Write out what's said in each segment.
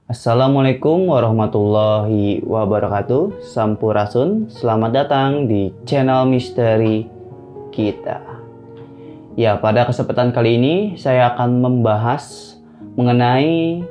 Assalamualaikum warahmatullahi wabarakatuh. Sampurasun, selamat datang di channel misteri kita. Ya, pada kesempatan kali ini saya akan membahas mengenai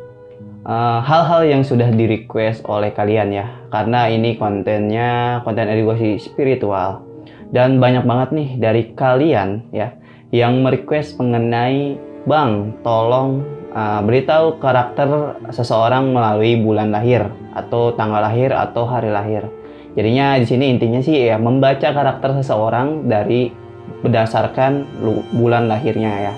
hal-hal yang sudah di request oleh kalian ya. Karena ini kontennya konten edukasi spiritual. Dan banyak banget nih dari kalian ya yang merequest mengenai Bang, tolong beritahu karakter seseorang melalui bulan lahir atau tanggal lahir atau hari lahir. Jadinya di sini intinya sih ya membaca karakter seseorang dari berdasarkan bulan lahirnya ya.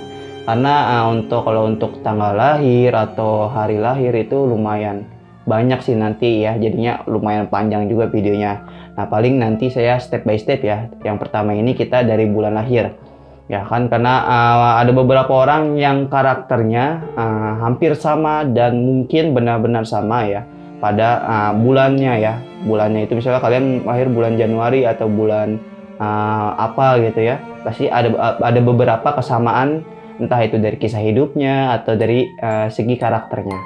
Karena kalau untuk tanggal lahir atau hari lahir itu lumayan banyak sih nanti ya. Jadinya lumayan panjang juga videonya. Nah, paling nanti saya step by step ya. Yang pertama ini kita dari bulan lahir. Ya kan, karena ada beberapa orang yang karakternya hampir sama dan mungkin benar-benar sama ya pada bulannya ya. Bulannya itu misalnya kalian lahir bulan Januari atau bulan apa gitu ya. Pasti ada beberapa kesamaan, entah itu dari kisah hidupnya atau dari segi karakternya.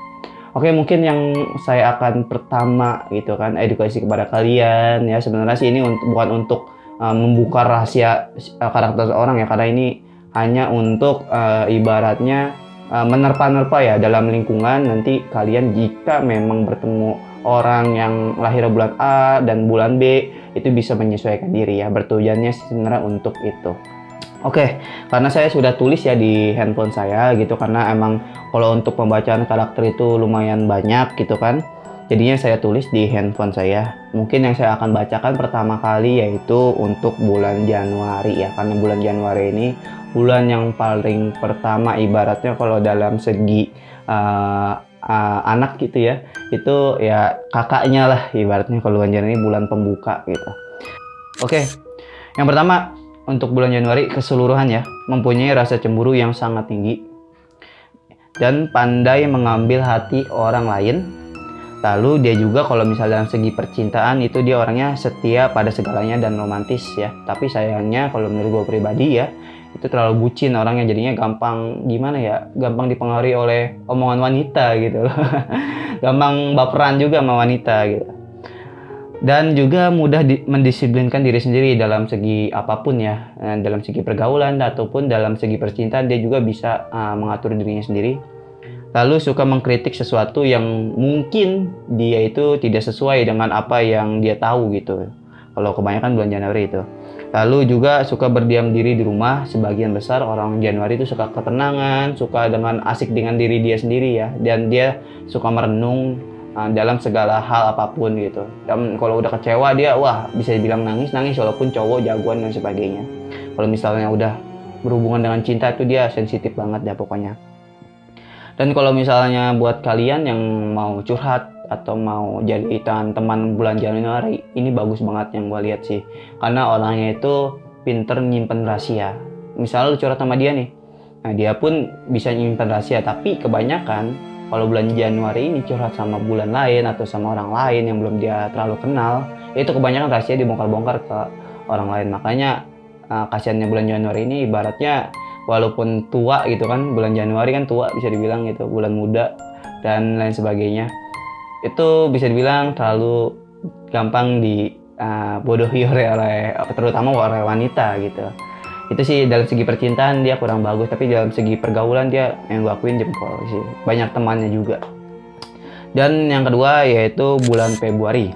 Oke, mungkin yang saya akan pertama gitu kan edukasi kepada kalian ya. Sebenarnya sih ini bukan untuk membuka rahasia karakter seorang ya, karena ini hanya untuk ibaratnya menerpa-nerpa ya dalam lingkungan. Nanti kalian jika memang bertemu orang yang lahir bulan A dan bulan B itu bisa menyesuaikan diri ya, bertujuannya sebenarnya untuk itu. Oke, karena saya sudah tulis ya di handphone saya gitu, karena emang kalau untuk pembacaan karakter itu lumayan banyak gitu kan. Jadinya saya tulis di handphone saya. Mungkin yang saya akan bacakan pertama kali yaitu untuk bulan Januari ya. Karena bulan Januari ini bulan yang paling pertama ibaratnya kalau dalam segi anak gitu ya. Itu ya kakaknya lah ibaratnya kalau bulan Januari ini bulan pembuka gitu. Oke, yang pertama untuk bulan Januari keseluruhan ya. Mempunyai rasa cemburu yang sangat tinggi. Dan pandai mengambil hati orang lain. Lalu dia juga kalau misalnya dalam segi percintaan itu dia orangnya setia pada segalanya dan romantis ya. Tapi sayangnya kalau menurut gue pribadi ya, itu terlalu bucin orangnya, jadinya gampang gimana ya, gampang dipengaruhi oleh omongan wanita gitu. Gampang baperan juga sama wanita gitu. Dan juga mudah mendisiplinkan diri sendiri dalam segi apapun ya. Dalam segi pergaulan ataupun dalam segi percintaan dia juga bisa mengatur dirinya sendiri. Lalu suka mengkritik sesuatu yang mungkin dia itu tidak sesuai dengan apa yang dia tahu gitu. Kalau kebanyakan bulan Januari itu. Lalu juga suka berdiam diri di rumah. Sebagian besar orang Januari itu suka ketenangan, suka dengan asik dengan diri dia sendiri ya. Dan dia suka merenung dalam segala hal apapun gitu. Dan kalau udah kecewa dia wah bisa dibilang nangis-nangis walaupun cowok jagoan dan sebagainya. Kalau misalnya udah berhubungan dengan cinta itu dia sensitif banget ya pokoknya. Dan kalau misalnya buat kalian yang mau curhat atau mau jadi teman bulan Januari, ini bagus banget yang gue lihat sih. Karena orangnya itu pinter nyimpen rahasia. Misalnya lu curhat sama dia nih, nah dia pun bisa nyimpen rahasia. Tapi kebanyakan kalau bulan Januari ini curhat sama bulan lain atau sama orang lain yang belum dia terlalu kenal, itu kebanyakan rahasia dibongkar-bongkar ke orang lain. Makanya kasihannya bulan Januari ini ibaratnya walaupun tua gitu kan, bulan Januari kan tua bisa dibilang gitu, bulan muda dan lain sebagainya, itu bisa dibilang terlalu gampang dibodohi oleh terutama oleh wanita gitu. Itu sih dalam segi percintaan dia kurang bagus, tapi dalam segi pergaulan dia yang gue akuin jempol sih, banyak temannya juga. Dan yang kedua yaitu bulan Februari.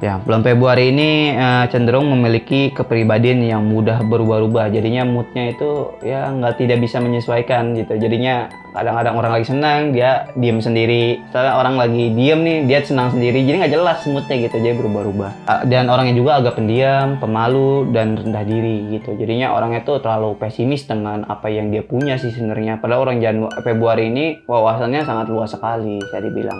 Ya, bulan Februari ini cenderung memiliki kepribadian yang mudah berubah-ubah. Jadinya moodnya itu ya tidak bisa menyesuaikan gitu. Jadinya kadang-kadang orang lagi senang dia diem sendiri. Misalnya orang lagi diem nih dia senang sendiri. Jadi nggak jelas moodnya gitu. Jadi berubah-ubah. Dan orangnya juga agak pendiam, pemalu dan rendah diri gitu. Jadinya orangnya tuh terlalu pesimis dengan apa yang dia punya sih sebenarnya. Padahal orang Februari ini wawasannya sangat luas sekali saya dibilang.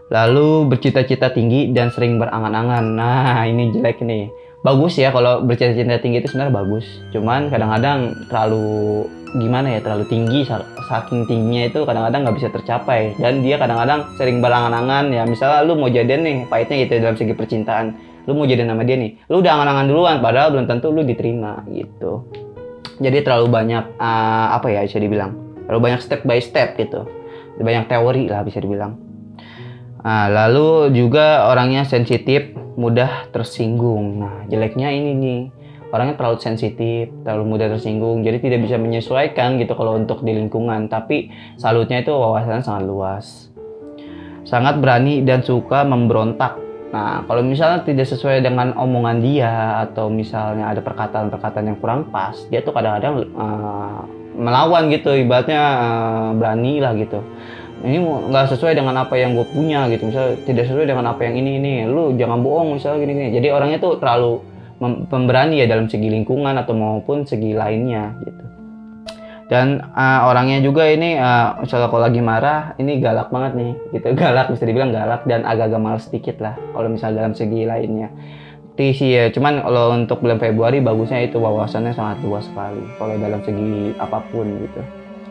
Lalu bercita-cita tinggi dan sering berangan-angan. Nah, ini jelek nih. Bagus ya kalau bercita-cita tinggi itu sebenarnya bagus. Cuman kadang-kadang terlalu gimana ya, terlalu tinggi. Saking tingginya itu kadang-kadang nggak bisa tercapai. Dan dia kadang-kadang sering berangan-angan ya. Misalnya lu mau jadian nih, pahitnya gitu dalam segi percintaan. Lu mau jadian sama dia nih. Lu udah angan-angan duluan, padahal belum tentu lu diterima gitu. Jadi terlalu banyak apa ya bisa dibilang. Terlalu banyak step by step gitu. banyak teori lah bisa dibilang. Nah, lalu juga orangnya sensitif, mudah tersinggung. Nah, jeleknya ini nih, orangnya terlalu sensitif, terlalu mudah tersinggung, jadi tidak bisa menyesuaikan gitu kalau untuk di lingkungan. Tapi salutnya itu wawasannya sangat luas. Sangat berani dan suka memberontak. Nah, kalau misalnya tidak sesuai dengan omongan dia, atau misalnya ada perkataan-perkataan yang kurang pas, dia tuh kadang-kadang melawan gitu, ibaratnya berani lah gitu. Ini nggak sesuai dengan apa yang gue punya gitu, misalnya tidak sesuai dengan apa yang ini, lu jangan bohong misalnya gini. Jadi orangnya tuh terlalu pemberani ya dalam segi lingkungan atau maupun segi lainnya gitu. Dan orangnya juga ini misalnya kalau lagi marah ini galak banget nih gitu, galak, bisa dibilang galak dan agak-agak males sedikit lah kalau misalnya dalam segi lainnya. Itu sih ya, cuman kalau untuk bulan Februari bagusnya itu wawasannya sangat luas sekali kalau dalam segi apapun gitu.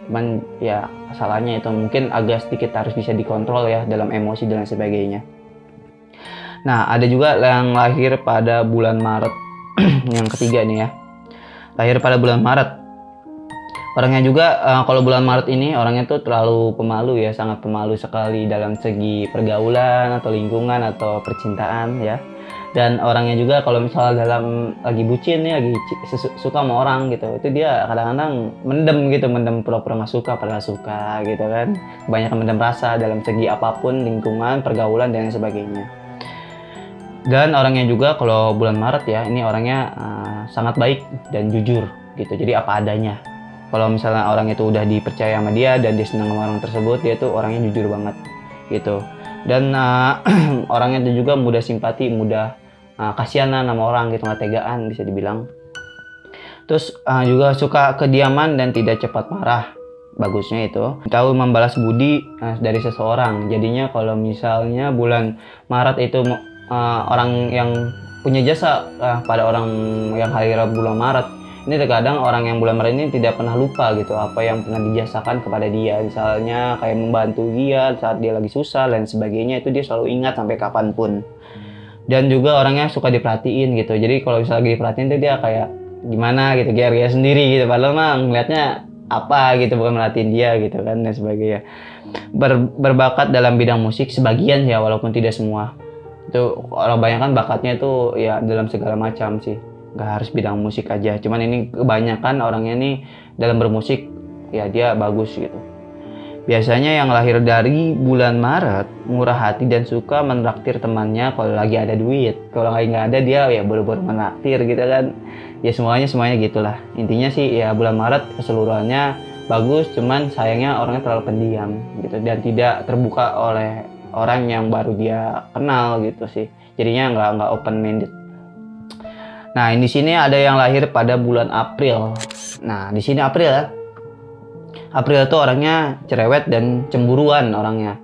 Cuman ya salahnya itu mungkin agak sedikit harus bisa dikontrol ya dalam emosi dan sebagainya. Nah, ada juga yang lahir pada bulan Maret. Yang ketiga nih ya, lahir pada bulan Maret. Orangnya juga kalau bulan Maret ini orangnya tuh terlalu pemalu ya, sangat pemalu sekali dalam segi pergaulan atau lingkungan atau percintaan ya. Dan orangnya juga kalau misalnya dalam lagi bucin nih, lagi suka sama orang gitu, itu dia kadang-kadang mendem gitu, mendem pura-pura nggak suka padahal suka gitu kan. Kebanyakan mendem rasa dalam segi apapun, lingkungan, pergaulan dan sebagainya. Dan orangnya juga kalau bulan Maret ya, ini orangnya sangat baik dan jujur gitu, jadi apa adanya. Kalau misalnya orang itu udah dipercaya sama dia dan dia senang sama orang tersebut, dia tuh orangnya jujur banget gitu. Dan orangnya itu juga mudah simpati, mudah kasihanan sama orang gitu, nggak tegaan bisa dibilang. Terus juga suka kediaman dan tidak cepat marah. Bagusnya itu tahu membalas budi dari seseorang. Jadinya kalau misalnya bulan Maret itu orang yang punya jasa pada orang yang hari bulan Maret, ini terkadang orang yang bulan Maret ini tidak pernah lupa gitu apa yang pernah dijasakan kepada dia. Misalnya kayak membantu dia saat dia lagi susah dan sebagainya, itu dia selalu ingat sampai kapanpun. Dan juga orangnya suka diperhatiin gitu, jadi kalau misalnya lagi diperhatiin tuh dia kayak gimana gitu, dia sendiri gitu, padahal mah ngeliatnya apa gitu, bukan merhatiin dia gitu kan dan sebagainya. Berbakat dalam bidang musik sebagian ya, walaupun tidak semua. Itu orang banyak kan bakatnya itu ya dalam segala macam sih, nggak harus bidang musik aja. Cuman ini kebanyakan orangnya nih dalam bermusik ya dia bagus gitu. Biasanya yang lahir dari bulan Maret murah hati dan suka menraktir temannya kalau lagi ada duit. Kalau lagi nggak ada dia ya baru-baru menraktir gitu kan. Ya semuanya gitulah. Intinya sih ya bulan Maret keseluruhannya bagus, cuman sayangnya orangnya terlalu pendiam gitu dan tidak terbuka oleh orang yang baru dia kenal gitu sih. Jadinya nggak open minded. Nah, di sini ada yang lahir pada bulan April. Nah, di sini April ya. April itu orangnya cerewet dan cemburuan orangnya.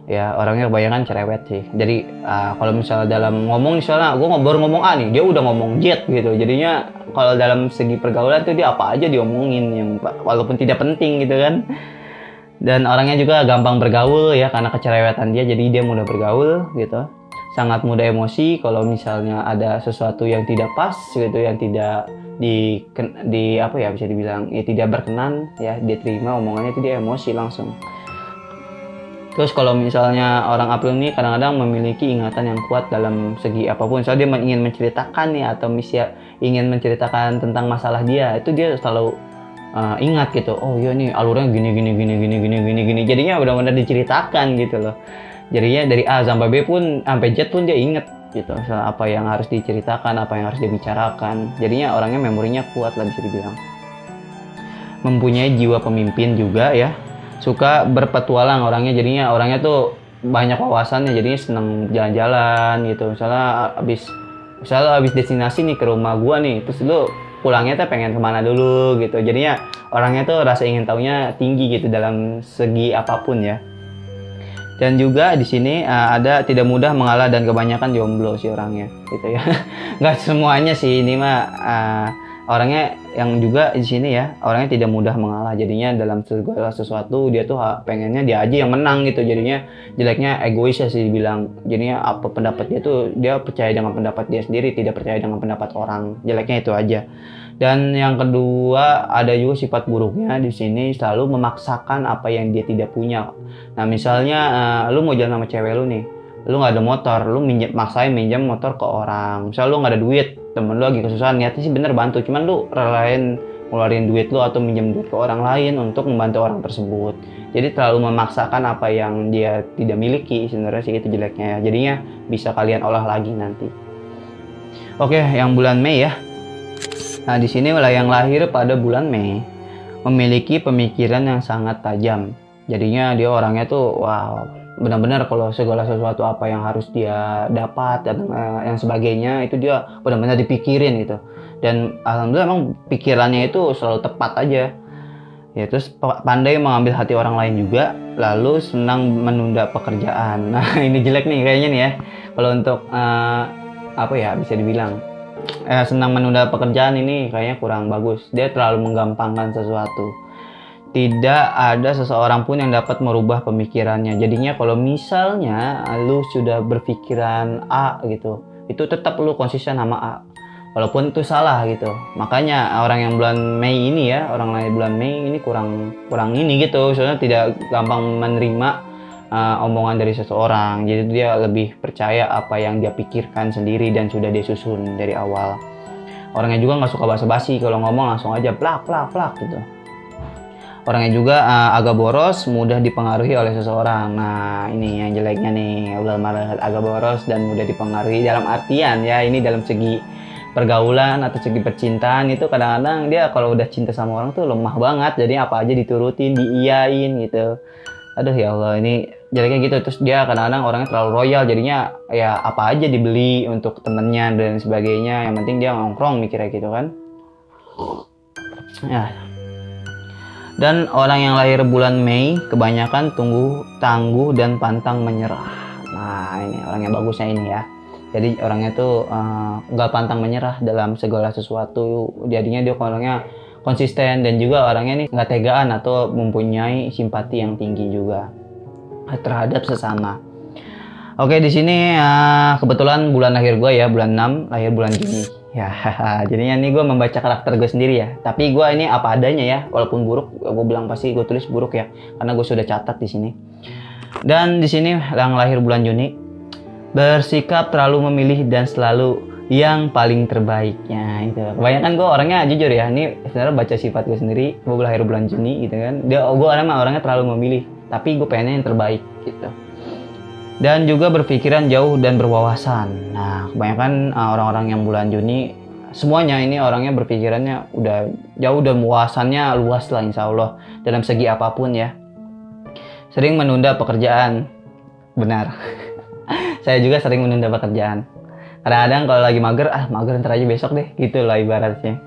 Ya, orangnya kebanyakan cerewet sih. Jadi kalau misalnya dalam ngomong, misalnya gue baru ngomong A nih, dia udah ngomong Z gitu. Jadinya kalau dalam segi pergaulan tuh dia apa aja diomongin, yang walaupun tidak penting gitu kan. Dan orangnya juga gampang bergaul ya karena kecerewetan dia, jadi dia mudah bergaul gitu. Sangat mudah emosi kalau misalnya ada sesuatu yang tidak pas gitu, yang tidak di apa ya bisa dibilang ya tidak berkenan ya, dia terima omongannya itu dia emosi langsung. Terus kalau misalnya orang April ini kadang-kadang memiliki ingatan yang kuat dalam segi apapun. Misalnya dia ingin menceritakan nih, atau misalnya ingin menceritakan tentang masalah dia, itu dia selalu ingat gitu. Oh iya nih alurnya gini. Jadinya benar-benar diceritakan gitu loh. Jadinya dari A sampai B pun sampai Z pun dia inget gitu. Misalnya apa yang harus diceritakan, apa yang harus dibicarakan. Jadinya orangnya memorinya kuat lah bisa dibilang. Mempunyai jiwa pemimpin juga ya. Suka berpetualang orangnya, jadinya orangnya tuh banyak wawasannya, jadinya seneng jalan-jalan gitu. Misalnya habis destinasi nih ke rumah gua nih, terus lu pulangnya tuh pengen kemana dulu gitu. Jadinya orangnya tuh rasa ingin taunya tinggi gitu dalam segi apapun ya. Dan juga di sini ada tidak mudah mengalah dan kebanyakan jomblo sih orangnya gitu ya. Nggak semuanya sih, ini mah orangnya yang juga di sini ya, orangnya tidak mudah mengalah. Jadinya dalam segala sesuatu dia tuh pengennya dia aja yang menang gitu. Jadinya jeleknya egois ya sih dibilang. Jadinya apa pendapat dia tuh dia percaya dengan pendapat dia sendiri, tidak percaya dengan pendapat orang. Jeleknya itu aja. Dan yang kedua ada juga sifat buruknya di sini selalu memaksakan apa yang dia tidak punya. Nah misalnya lu mau jalan sama cewek lu nih, lu nggak ada motor, lu maksain minjem motor ke orang. Misal lu nggak ada duit, temen lu lagi kesusahan, niatnya sih bener bantu, cuman lu relain ngeluarin duit lu atau minjem duit ke orang lain untuk membantu orang tersebut. Jadi terlalu memaksakan apa yang dia tidak miliki, sebenarnya sih itu jeleknya ya. Jadinya bisa kalian olah lagi nanti. Oke, yang bulan Mei ya. Nah di sini yang lahir pada bulan Mei memiliki pemikiran yang sangat tajam. Jadinya dia orangnya tuh wow, benar-benar kalau segala sesuatu apa yang harus dia dapat dan yang sebagainya itu dia benar-benar dipikirin gitu. Dan alhamdulillah emang pikirannya itu selalu tepat aja. Ya terus pandai mengambil hati orang lain juga, lalu senang menunda pekerjaan. Nah ini jelek nih kayaknya nih ya. Kalau untuk apa ya bisa dibilang senang menunda pekerjaan ini kayaknya kurang bagus. Dia terlalu menggampangkan sesuatu. Tidak ada seseorang pun yang dapat merubah pemikirannya. Jadinya kalau misalnya lu sudah berpikiran A gitu, itu tetap lu konsisten sama A. Walaupun itu salah gitu. Makanya orang yang bulan Mei ini ya, orang lain bulan Mei ini kurang ini gitu. Soalnya tidak gampang menerima omongan dari seseorang. Jadi dia lebih percaya apa yang dia pikirkan sendiri dan sudah dia susun dari awal. Orangnya juga nggak suka basa-basi, kalau ngomong langsung aja plak gitu. Orangnya juga agak boros, mudah dipengaruhi oleh seseorang. Nah ini yang jeleknya nih, bulan Maret agak boros dan mudah dipengaruhi dalam artian ya, ini dalam segi pergaulan atau segi percintaan itu kadang-kadang dia kalau udah cinta sama orang tuh lemah banget. Jadi apa aja diturutin, diiyain gitu. Aduh ya Allah, ini jeleknya gitu. Terus dia kadang-kadang orangnya terlalu royal, jadinya ya apa aja dibeli untuk temennya dan sebagainya. Yang penting dia nongkrong mikirnya gitu kan. Ya. Dan orang yang lahir bulan Mei kebanyakan tangguh dan pantang menyerah. Nah ini orangnya bagusnya ini ya. Jadi orangnya tuh nggak pantang menyerah dalam segala sesuatu. Jadinya dia orangnya konsisten dan juga orangnya nih nggak tegaan atau mempunyai simpati yang tinggi juga terhadap sesama. Oke di sini kebetulan bulan lahir gue ya bulan 6, lahir bulan Juni. Ya, jadinya nih gue membaca karakter gue sendiri ya. Tapi gue ini apa adanya ya, walaupun buruk, gue bilang pasti gue tulis buruk ya, karena gue sudah catat di sini. Dan di sini yang lahir bulan Juni, bersikap terlalu memilih dan selalu yang paling terbaiknya itu. Kebanyakan gue orangnya jujur ya, ini sebenarnya baca sifat gue sendiri, gue lahir bulan Juni gitu kan. Gue orangnya terlalu memilih, tapi gue pengennya yang terbaik gitu. Dan juga berpikiran jauh dan berwawasan. Nah, kebanyakan orang-orang yang bulan Juni, semuanya ini orangnya berpikirannya udah jauh dan wawasannya luas lah insya Allah. Dalam segi apapun ya. Sering menunda pekerjaan. Benar. Saya juga sering menunda pekerjaan. Kadang-kadang kalau lagi mager, mager ntar aja besok deh. Gitu lah ibaratnya.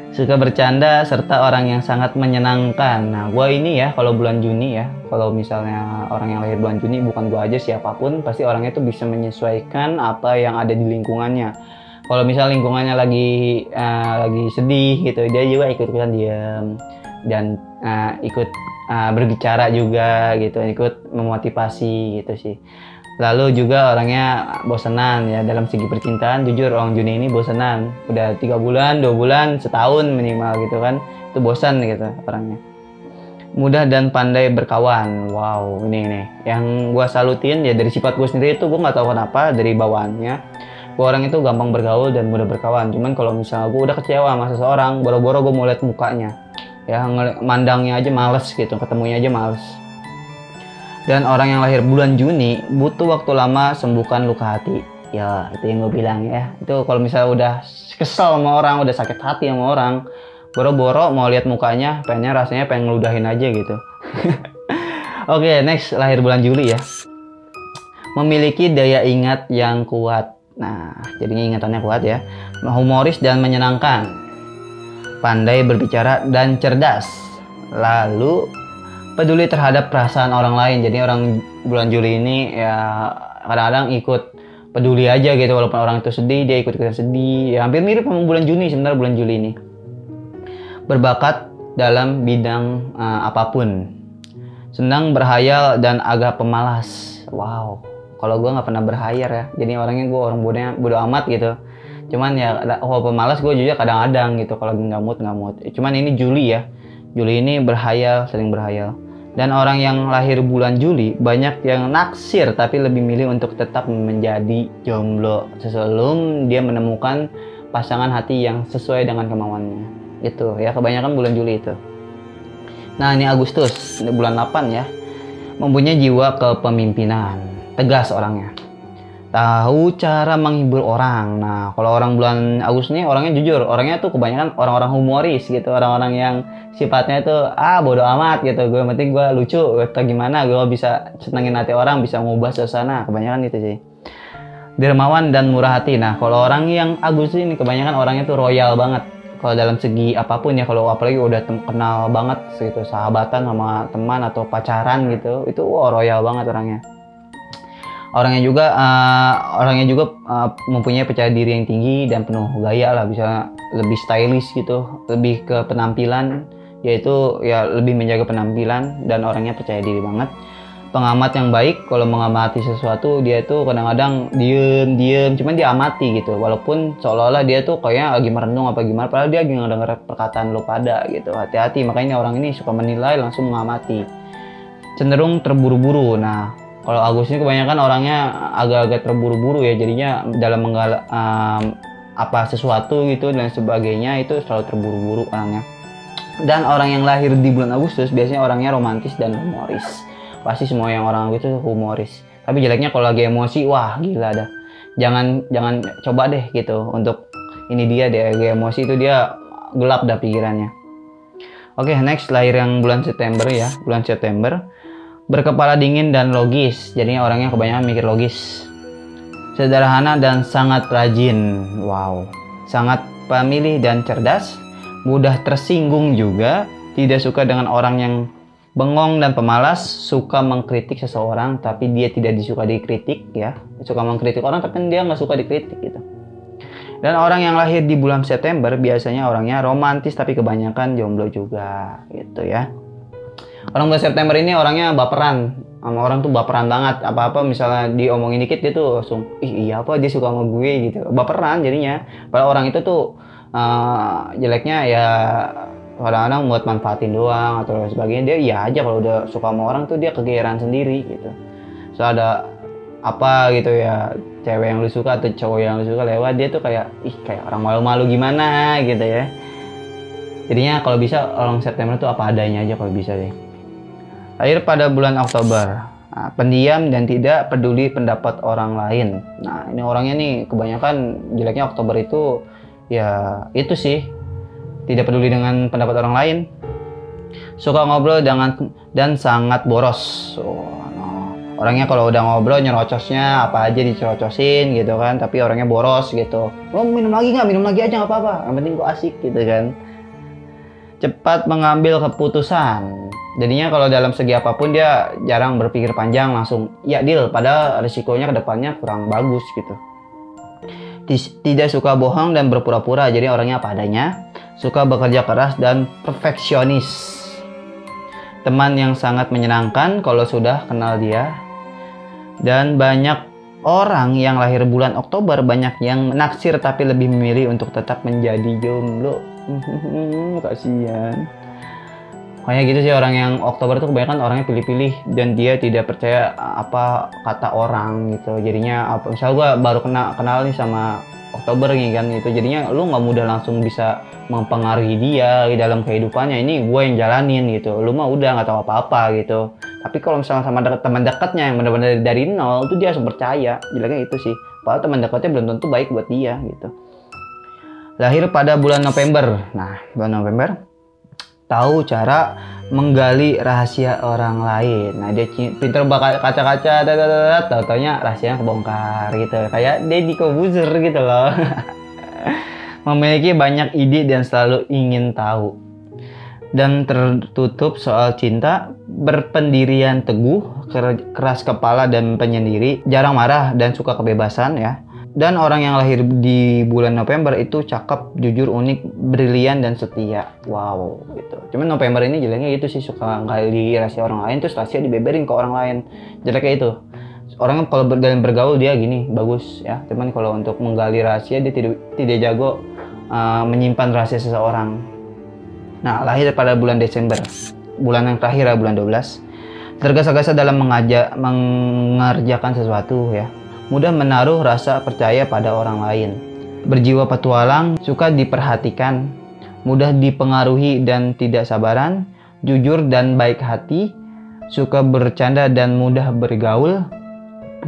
Suka bercanda serta orang yang sangat menyenangkan. Nah gue ini ya kalau bulan Juni ya, kalau misalnya orang yang lahir bulan Juni, bukan gue aja siapapun, pasti orangnya tuh bisa menyesuaikan apa yang ada di lingkungannya. Kalau misalnya lingkungannya lagi sedih gitu, dia juga ikut-ikutan diam dan ikut berbicara juga gitu, ikut memotivasi gitu sih. Lalu juga orangnya bosenan ya dalam segi percintaan. Jujur orang Juni ini bosenan. Udah 3 bulan, 2 bulan, setahun minimal gitu kan. Itu bosan gitu orangnya. Mudah dan pandai berkawan. Wow, ini yang gue salutin ya dari sifat gue sendiri itu gue nggak tahu kenapa dari bawaannya. Gue orang itu gampang bergaul dan mudah berkawan. Cuman kalau misalnya gue udah kecewa sama seseorang, boro-boro gue mau lihat mukanya. Ya mandangnya aja males gitu, ketemunya aja males. Dan orang yang lahir bulan Juni butuh waktu lama sembuhkan luka hati. Ya itu yang gue bilang ya. Itu kalau misalnya udah kesel sama orang, udah sakit hati sama orang, boro-boro mau lihat mukanya, rasanya pengen ngeludahin aja gitu. Oke, next lahir bulan Juli ya. Memiliki daya ingat yang kuat. Nah, jadinya ingatannya kuat ya. Humoris dan menyenangkan. Pandai berbicara dan cerdas. Lalu peduli terhadap perasaan orang lain. Jadi orang bulan Juli ini ya kadang-kadang ikut peduli aja gitu, walaupun orang itu sedih dia ikut-ikutan sedih. Ya hampir mirip sama bulan Juni sebenarnya bulan Juli ini. berbakat dalam bidang apapun, senang berhayal dan agak pemalas. Wow, kalau gue nggak pernah berhayal ya, jadi orangnya gue orang bodo amat gitu. Cuman ya pemalas gue juga kadang-kadang gitu, kalau nggak mood. Cuman ini Juli ya, Juli ini berhayal, sering berhayal. Dan orang yang lahir bulan Juli banyak yang naksir tapi lebih milih untuk tetap menjadi jomblo sebelum dia menemukan pasangan hati yang sesuai dengan kemauannya. Itu ya, kebanyakan bulan Juli itu. Nah, ini Agustus, ini bulan 8 ya. Mempunyai jiwa kepemimpinan, tegas orangnya. Tahu cara menghibur orang. Nah, kalau orang bulan Agustus ini orangnya jujur, orangnya tuh kebanyakan orang-orang humoris gitu, orang-orang yang sifatnya tuh bodo amat gitu. Gue penting gue lucu atau gimana, gue bisa senengin hati orang, bisa ngubah suasana. Kebanyakan itu sih. Dermawan dan murah hati. Nah, kalau orang yang Agustus ini kebanyakan orangnya tuh royal banget. Kalau dalam segi apapun ya, kalau apalagi udah kenal banget gitu, sahabatan sama teman atau pacaran gitu, itu royal banget orangnya. Orangnya juga mempunyai percaya diri yang tinggi dan penuh gaya lah, bisa lebih stylish gitu, lebih ke penampilan, yaitu ya lebih menjaga penampilan, dan orangnya percaya diri banget. Pengamat yang baik, kalau mengamati sesuatu dia tuh kadang-kadang diem, cuman dia amati gitu, walaupun seolah-olah dia tuh kayaknya lagi merenung apa gimana, padahal dia lagi ngedenger perkataan lo pada gitu. Hati-hati, makanya orang ini suka menilai langsung mengamati, cenderung terburu-buru. Nah, kalau Agus ini kebanyakan orangnya agak-agak terburu-buru ya, jadinya dalam menggalak sesuatu gitu dan sebagainya itu selalu terburu-buru orangnya. Dan orang yang lahir di bulan Agustus biasanya orangnya romantis dan humoris. Pasti semua yang orang Agustus humoris. Tapi jeleknya kalau lagi emosi, wah gila dah. Jangan coba deh gitu untuk ini dia lagi emosi itu dia gelap dah pikirannya. Oke, next, lahir yang bulan September ya, bulan September. Berkepala dingin dan logis, jadinya orangnya kebanyakan mikir logis. Sederhana dan sangat rajin. Wow, sangat pemilih dan cerdas. Mudah tersinggung juga. Tidak suka dengan orang yang bengong dan pemalas. Suka mengkritik seseorang tapi dia tidak disuka dikritik ya. Suka mengkritik orang tapi dia nggak suka dikritik gitu. Dan orang yang lahir di bulan September biasanya orangnya romantis tapi kebanyakan jomblo juga gitu ya. Orang bulan September ini orangnya baperan, sama orang tuh baperan banget. Apa-apa misalnya diomongin dikit dia tuh langsung, iya apa dia suka sama gue gitu. Baperan jadinya. Padahal orang itu tuh jeleknya ya kadang-kadang buat manfaatin doang atau sebagainya. Dia iya aja, kalau udah suka sama orang tuh dia kegeeran sendiri gitu. So ada apa gitu ya, cewek yang lu suka atau cowok yang lu suka lewat, dia tuh kayak orang malu-malu gimana gitu ya. Jadinya kalau bisa orang September tuh apa adanya aja kalau bisa deh. Lahir pada bulan Oktober, pendiam dan tidak peduli pendapat orang lain. Nah, ini orangnya nih kebanyakan jeleknya Oktober itu ya itu sih, tidak peduli dengan pendapat orang lain. Suka ngobrol dan sangat boros. Orangnya kalau udah ngobrol nyerocosnya apa aja dicerocosin gitu kan, tapi orangnya boros gitu. Oh, minum lagi nggak? Minum lagi aja nggak apa-apa. Yang penting gua asik gitu kan. Cepat mengambil keputusan. Jadinya kalau dalam segi apapun dia jarang berpikir panjang, langsung ya deal, padahal risikonya kedepannya kurang bagus gitu. Tidak suka bohong dan berpura-pura, jadi orangnya apa adanya. Suka bekerja keras dan perfeksionis. Teman yang sangat menyenangkan kalau sudah kenal dia. Dan banyak orang yang lahir bulan Oktober banyak yang naksir tapi lebih memilih untuk tetap menjadi jomblo. Kasihan. Kayak gitu sih, orang yang Oktober tuh kebanyakan orangnya pilih-pilih dan dia tidak percaya apa kata orang gitu. Jadinya misal gue baru kenal nih sama Oktober nih kan gitu, jadinya lu nggak mudah langsung bisa mempengaruhi dia dalam kehidupannya. Ini gue yang jalanin gitu, lu mah udah nggak tahu apa-apa gitu. Tapi kalau misalnya sama teman dekatnya yang benar-benar dari nol, itu dia harus percaya. Jeleknya itu sih, padahal teman dekatnya belum tentu baik buat dia gitu. Lahir pada bulan November. Nah, bulan November tahu cara menggali rahasia orang lain. Nah, dia pinter bakal kaca-kaca, tau-taunya rahasianya kebongkar gitu. Kayak Deddy Corbuzier gitu loh. Memiliki banyak ide dan selalu ingin tahu. Dan tertutup soal cinta, berpendirian teguh, keras kepala dan penyendiri, jarang marah dan suka kebebasan ya. Dan orang yang lahir di bulan November itu cakep, jujur, unik, brilian, dan setia. Wow, gitu. Cuman November ini jeleknya gitu sih, suka gali rahasia orang lain, terus rahasia dibeberin ke orang lain. Jeleknya itu. Orang kalau dalam bergaul dia gini, bagus ya. Cuman kalau untuk menggali rahasia dia tidak jago menyimpan rahasia seseorang. Nah, lahir pada bulan Desember. Bulan yang terakhir ya, bulan 12. Tergesa-gesa dalam mengerjakan sesuatu ya. Mudah menaruh rasa percaya pada orang lain. Berjiwa petualang, suka diperhatikan, mudah dipengaruhi dan tidak sabaran, jujur dan baik hati, suka bercanda dan mudah bergaul.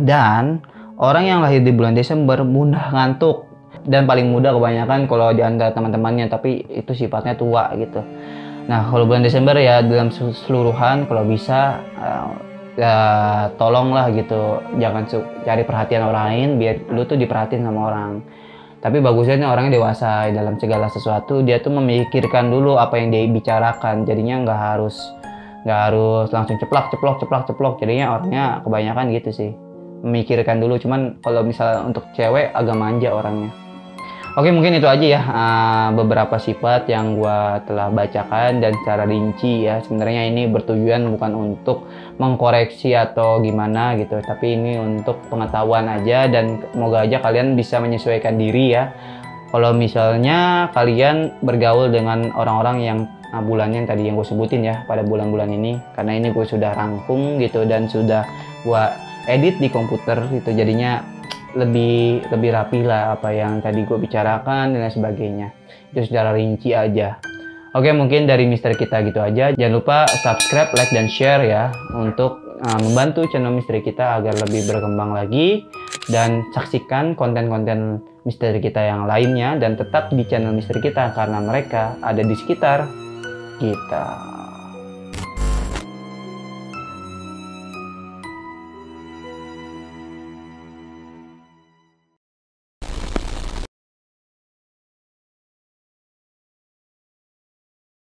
Dan orang yang lahir di bulan Desember mudah ngantuk dan paling muda kebanyakan kalau di antara teman-temannya, tapi itu sifatnya tua gitu. Nah, kalau bulan Desember ya dalam keseluruhan kalau bisa ya tolonglah gitu, jangan cari perhatian orang lain, biar lu tuh diperhatiin sama orang. Tapi bagusnya nih orangnya dewasa dalam segala sesuatu, dia tuh memikirkan dulu apa yang dia bicarakan, jadinya nggak harus langsung ceplok, jadinya orangnya kebanyakan gitu sih, memikirkan dulu. Cuman kalau misalnya untuk cewek agak manja orangnya. Oke, mungkin itu aja ya beberapa sifat yang gua telah bacakan dan secara rinci ya. Sebenarnya ini bertujuan bukan untuk mengkoreksi atau gimana gitu, tapi ini untuk pengetahuan aja, dan semoga aja kalian bisa menyesuaikan diri ya. Kalau misalnya kalian bergaul dengan orang-orang yang bulannya yang tadi yang gue sebutin ya pada bulan-bulan ini, karena ini gue sudah rangkum gitu dan sudah gua edit di komputer gitu, jadinya lebih rapi lah apa yang tadi gue bicarakan dan lain sebagainya. Itu secara rinci aja. Oke, mungkin dari misteri kita gitu aja. Jangan lupa subscribe, like, dan share ya, untuk membantu channel misteri kita agar lebih berkembang lagi. Dan saksikan konten-konten misteri kita yang lainnya, dan tetap di channel misteri kita karena mereka ada di sekitar kita.